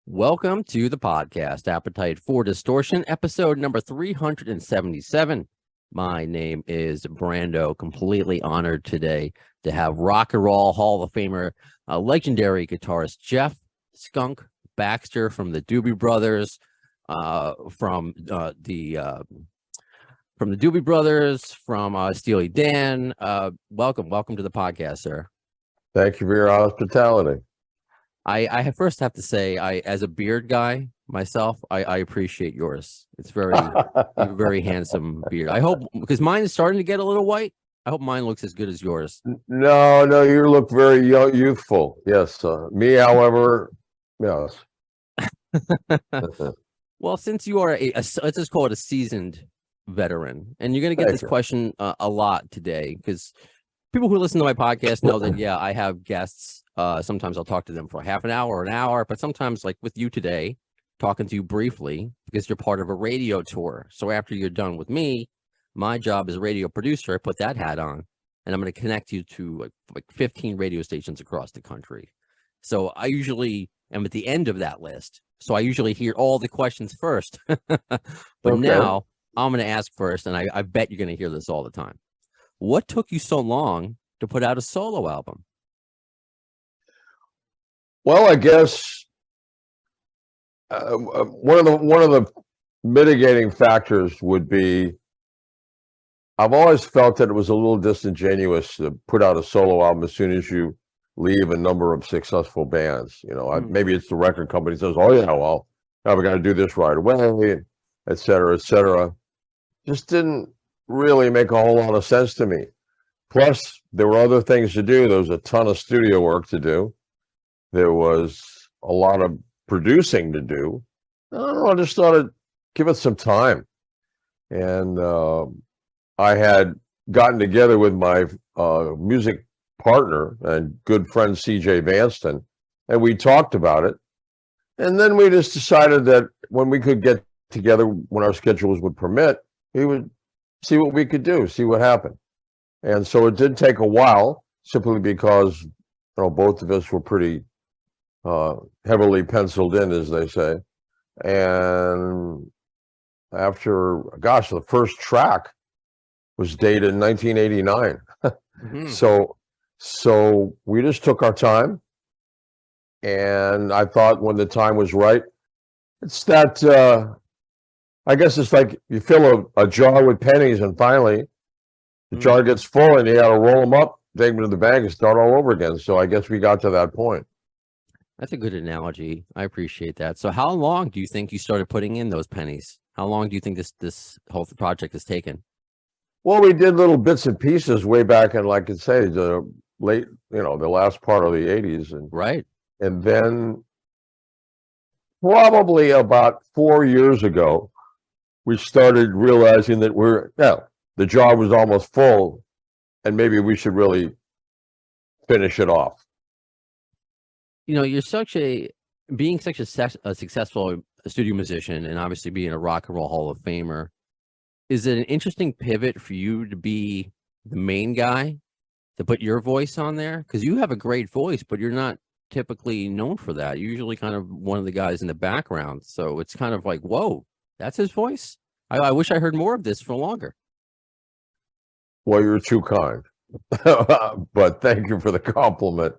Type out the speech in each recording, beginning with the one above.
Welcome to the podcast, Appetite for Distortion, episode number 377. My name is Brando. Completely honored today to have Rock and Roll Hall of Famer, legendary guitarist Jeff Skunk Baxter from the Doobie Brothers, from the Doobie Brothers, from Steely Dan. Welcome to the podcast, sir. Thank you for your hospitality. I first have to say, as a beard guy myself, I appreciate yours. It's very handsome beard. I hope, because mine is starting to get a little white. I hope mine looks as good as yours. No, you look very youthful. Yes. Me, however, yes. Well, since you are let's just call it a seasoned veteran, and you're going to get this question a lot today, because people who listen to my podcast know that, yeah, I have guests. Sometimes I'll talk to them for half an hour or an hour, but sometimes, like with you today, talking to you briefly because you're part of a radio tour. So after you're done with me, my job as a radio producer, I put that hat on, and I'm going to connect you to like 15 radio stations across the country. So I usually am at the end of that list. So I usually hear all the questions first. But now I'm going to ask first, and I bet you're going to hear this all the time. What took you so long to put out a solo album? Well, I guess one of the mitigating factors would be I've always felt that it was a little disingenuous to put out a solo album as soon as you leave a number of successful bands. You know, maybe it's the record company says, "Oh yeah, well, now we got to do this right away," et cetera, et cetera. Just didn't really make a whole lot of sense to me. Plus, there were other things to do. There was a ton of studio work to do. There was a lot of producing to do. I don't know, I just thought I'd give it some time. And I had gotten together with my music partner and good friend, CJ Vanston, and we talked about it. And then we just decided that when we could get together, when our schedules would permit, we would see what we could do, see what happened. And so it did take a while, simply because both of us were pretty heavily penciled in, as they say. And after, the first track was dated in 1989. So we just took our time. And I thought when the time was right, it's that, I guess it's like you fill a jar with pennies, and finally the jar gets full and you got to roll them up, take them to the bank, and start all over again. So I guess we got to that point. That's a good analogy. I appreciate that. So how long do you think you started putting in those pennies? How long do you think this whole project has taken? Well, we did little bits and pieces way back in, like I say, the late, the last part of the 80s. Right. And then probably about 4 years ago, we started realizing that the jar was almost full, and maybe we should really finish it off. You're being such a successful studio musician, and obviously being a Rock and Roll Hall of Famer. Is it an interesting pivot for you to be the main guy, to put your voice on there? Because you have a great voice, but you're not typically known for that. You're usually kind of one of the guys in the background. So it's kind of like, whoa, that's his voice? I wish I heard more of this for longer. Well, you're too kind. But thank you for the compliment.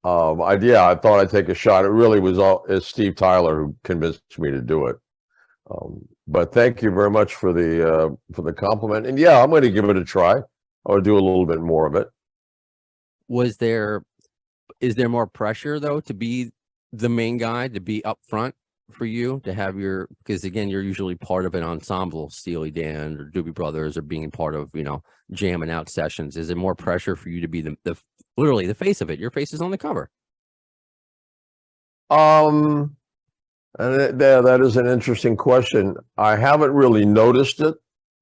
I thought I'd take a shot. It really was Steve Tyler who convinced me to do it. But thank you very much for the compliment. And yeah, I'm going to give it a try. I'll do a little bit more of it. Is there more pressure though to be the main guy, to be up front for you, to have because again, you're usually part of an ensemble, Steely Dan or Doobie Brothers, or being part of, jamming out sessions. Is it more pressure for you to be literally the face of it? Your face is on the cover. And that is an interesting question. I haven't really noticed it,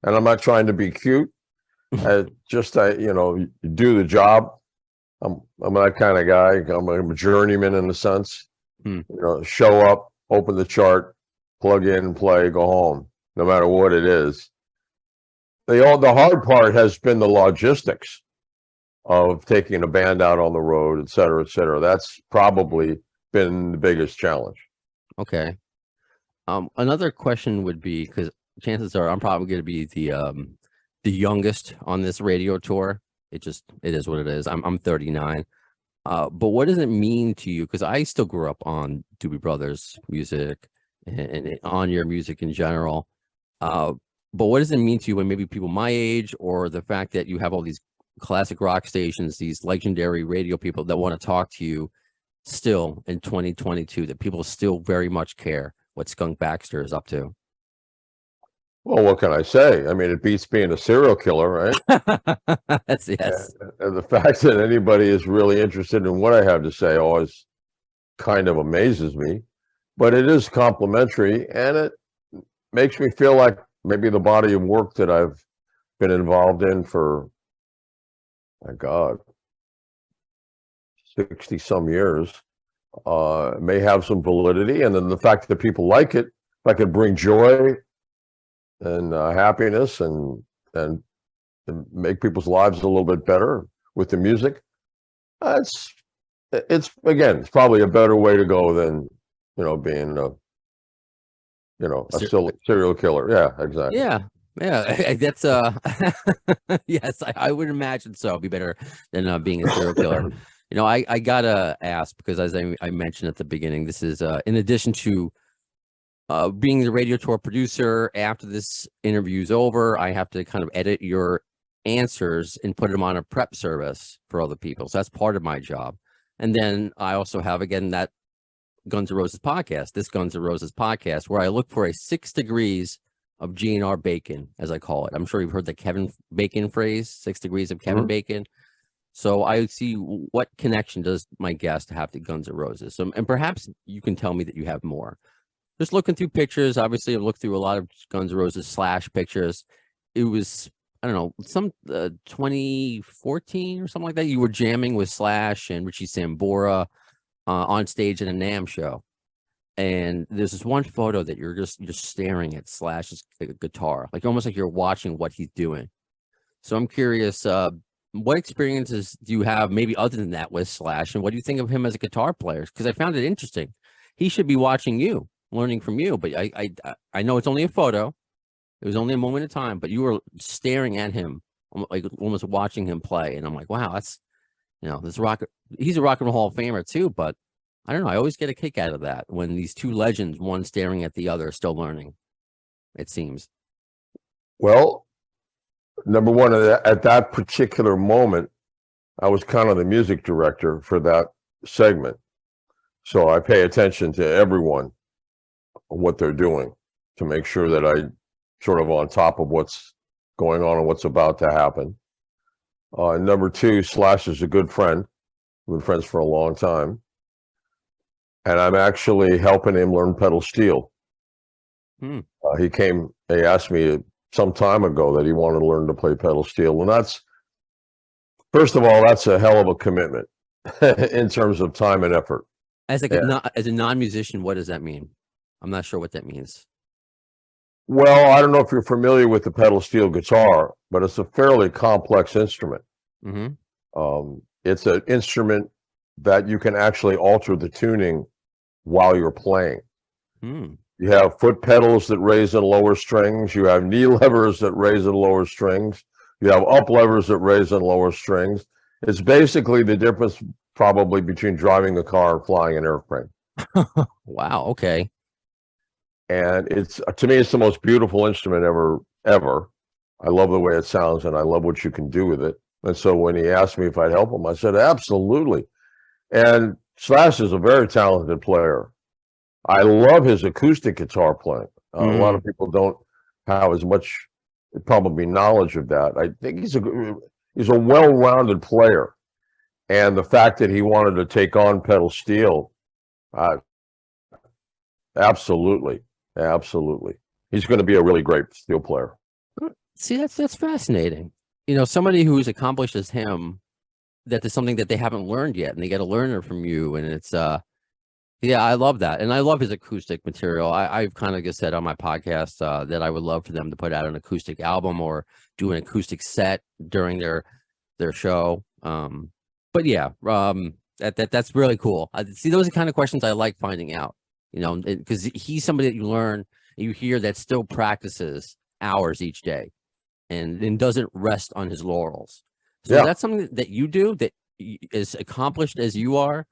and I'm not trying to be cute. You do the job. I'm that kind of guy. I'm a journeyman in a sense. Show up, open the chart, plug in, play, go home, no matter what it is. The hard part has been the logistics of taking a band out on the road, et cetera, et cetera. That's probably been the biggest challenge. Okay. Another question would be, because chances are I'm probably going to be the youngest on this radio tour. It is what it is. I'm 39. But what does it mean to you? Because I still grew up on Doobie Brothers music and on your music in general. But what does it mean to you when maybe people my age, or the fact that you have all these classic rock stations, these legendary radio people that want to talk to you still in 2022, that people still very much care what Skunk Baxter is up to? Well, what can I say? I mean, it beats being a serial killer, right? That's yes. And the fact that anybody is really interested in what I have to say always kind of amazes me. But it is complimentary, and it makes me feel like maybe the body of work that I've been involved in for, my God, 60 some years may have some validity. And then the fact that people like it, if I could bring joy and happiness and make people's lives a little bit better with the music, it's again, it's probably a better way to go than being a serial killer. Yeah, exactly. Yeah. That's yes, I would imagine so. It'd be better than being a serial killer. I gotta ask, because as I mentioned at the beginning, this is in addition to being the radio tour producer. After this interview is over, I have to kind of edit your answers and put them on a prep service for other people. So that's part of my job. And then I also have, again, that Guns N' Roses podcast, this Guns N' Roses podcast, where I look for a 6 degrees of GNR Bacon, as I call it. I'm sure you've heard the Kevin Bacon phrase, 6 degrees of Kevin Bacon. So I see what connection does my guest have to Guns N' Roses. So, and perhaps you can tell me that you have more. Just looking through pictures, obviously I've looked through a lot of Guns N' Roses Slash pictures. It was, I don't know, some 2014 or something like that. You were jamming with Slash and Richie Sambora on stage at a NAMM show. And there's this one photo that you're staring at Slash's guitar, like almost like you're watching what he's doing. So I'm curious, what experiences do you have, maybe other than that, with Slash, and what do you think of him as a guitar player? Because I found it interesting. He should be watching you, learning from you, but I know it's only a photo. It was only a moment in time, but you were staring at him, like almost watching him play, and I'm like, wow, that's he's a Rock and Roll Hall of Famer too, but I don't know. I always get a kick out of that when these two legends, one staring at the other, still learning, it seems. Well, number one, at that particular moment, I was kind of the music director for that segment. So I pay attention to everyone, what they're doing, to make sure that I sort of on top of what's going on and what's about to happen. Number two, Slash is a good friend. We've been friends for a long time. And I'm actually helping him learn pedal steel. He asked me some time ago that he wanted to learn to play pedal steel. And that's, first of all, that's a hell of a commitment in terms of time and effort. As a non-musician, what does that mean? I'm not sure what that means. Well, I don't know if you're familiar with the pedal steel guitar, but it's a fairly complex instrument. It's an instrument that you can actually alter the tuning while you're playing. You have foot pedals that raise and lower strings. You have knee levers that raise and lower strings. You have up levers that raise and lower strings. It's basically the difference probably between driving a car and flying an airplane. Wow. Okay. And it's, to me, it's the most beautiful instrument ever. I love the way it sounds, and I love what you can do with it. And so when he asked me if I'd help him, I said, absolutely. And Slash is a very talented player. I love his acoustic guitar playing. A lot of people don't have as much probably knowledge of that. I think he's a well-rounded player. And the fact that he wanted to take on pedal steel, absolutely. He's going to be a really great steel player. See, that's fascinating. Somebody who's accomplished as him, that there's something that they haven't learned yet, and they get to learn it from you. And it's yeah, I love that. And I love his acoustic material. I've kind of just said on my podcast that I would love for them to put out an acoustic album or do an acoustic set during their show. But yeah, that's really cool. See, those are the kind of questions I like finding out. you know, because he's somebody that you hear that still practices hours each day and doesn't rest on his laurels. So that's something that you do that as accomplished as you are.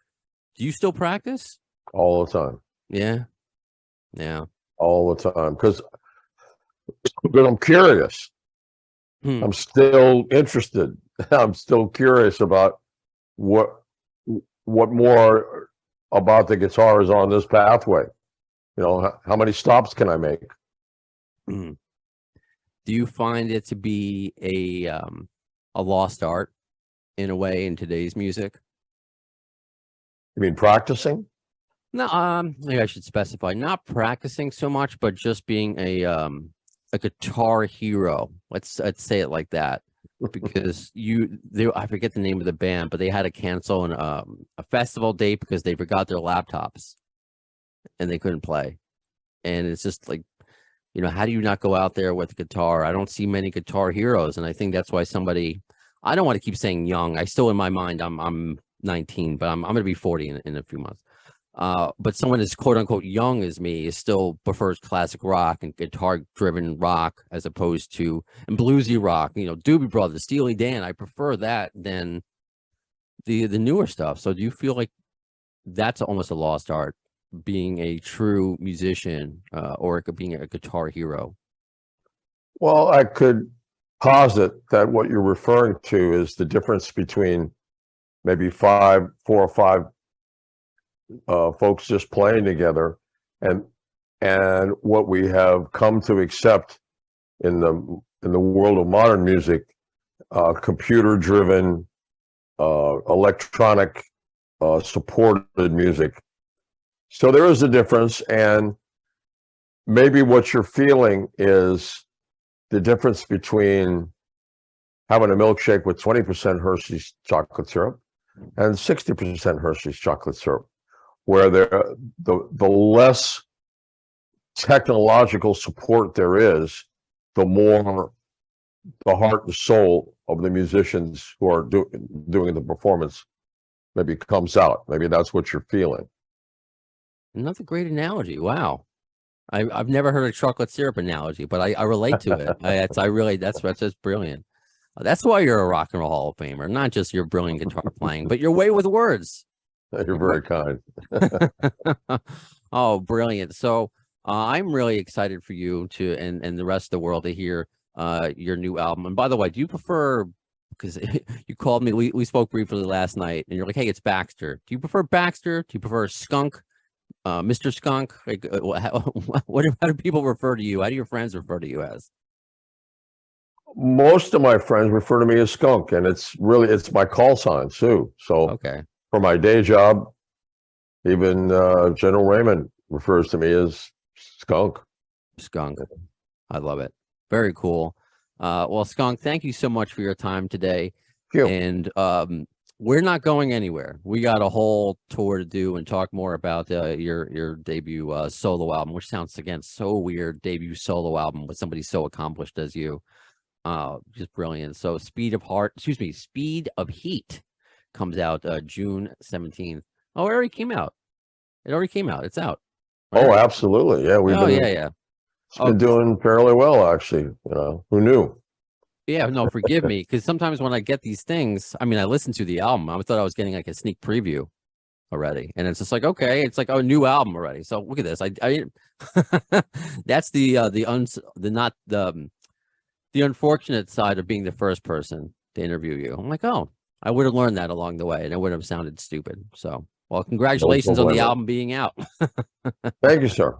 Do you still practice? All the time. Yeah. Yeah. All the time. Because I'm curious. I'm still interested. I'm still curious about what more about the guitar is on this pathway. You know, how many stops can I make? Do you find it to be a lost art in a way in today's music? You mean practicing? No, maybe I should specify not practicing so much, but just being a guitar hero. Let's say it like that, because I forget the name of the band, but they had to cancel a festival date because they forgot their laptops and they couldn't play. And it's just like, you know, how do you not go out there with a guitar? I don't see many guitar heroes, and I think that's why I don't want to keep saying young. I still, in my mind, I'm 19, but I'm going to be 40 in a few months. But someone as quote unquote young as me still prefers classic rock and guitar driven rock as opposed to and bluesy rock, you know, Doobie Brothers, Steely Dan. I prefer that than the newer stuff. So do you feel like that's almost a lost art, being a true musician, or being a guitar hero? Well, I could posit that what you're referring to is the difference between maybe 4 or 5 folks just playing together, and what we have come to accept in the world of modern music, computer driven, electronic supported music. So there is a difference, and maybe what you're feeling is the difference between having a milkshake with 20% Hershey's chocolate syrup and 60% Hershey's chocolate syrup, where the less technological support there is, the more the heart and soul of the musicians who are doing the performance maybe comes out. Maybe that's what you're feeling. Another great analogy. Wow. I've never heard a chocolate syrup analogy, but I relate to it. That's just brilliant. That's why you're a Rock and Roll Hall of Famer, not just your brilliant guitar playing, but your way with words. You're very kind. Oh, brilliant. So I'm really excited for you and the rest of the world to hear your new album. And by the way, do you prefer, because you called me, we spoke briefly last night, and you're like, hey, it's Baxter. Do you prefer Baxter? Do you prefer Skunk? Mr. Skunk? Like, how do people refer to you? How do your friends refer to you as? Most of my friends refer to me as Skunk, and it's my call sign too. So okay. For my day job, even General Raymond refers to me as Skunk. Skunk. I love it. Very cool. Well, Skunk, thank you so much for your time today. Thank you. And we're not going anywhere. We got a whole tour to do and talk more about your debut solo album, which sounds, again, so weird. Debut solo album with somebody so accomplished as you. Just brilliant. So Speed of Heat comes out June 17th. Oh, it already came out. It's out. Right? Oh, absolutely. Yeah. It's been doing fairly well, actually. You know, who knew? Yeah, no, forgive me, because sometimes when I get these things, I mean, I listened to the album. I thought I was getting like a sneak preview already, and it's just like, okay, it's like a new album already. So look at this. That's the unfortunate side of being the first person to interview you. I'm like, oh, I would have learned that along the way, and it would have sounded stupid. So, well, congratulations on the album being out. Thank you, sir.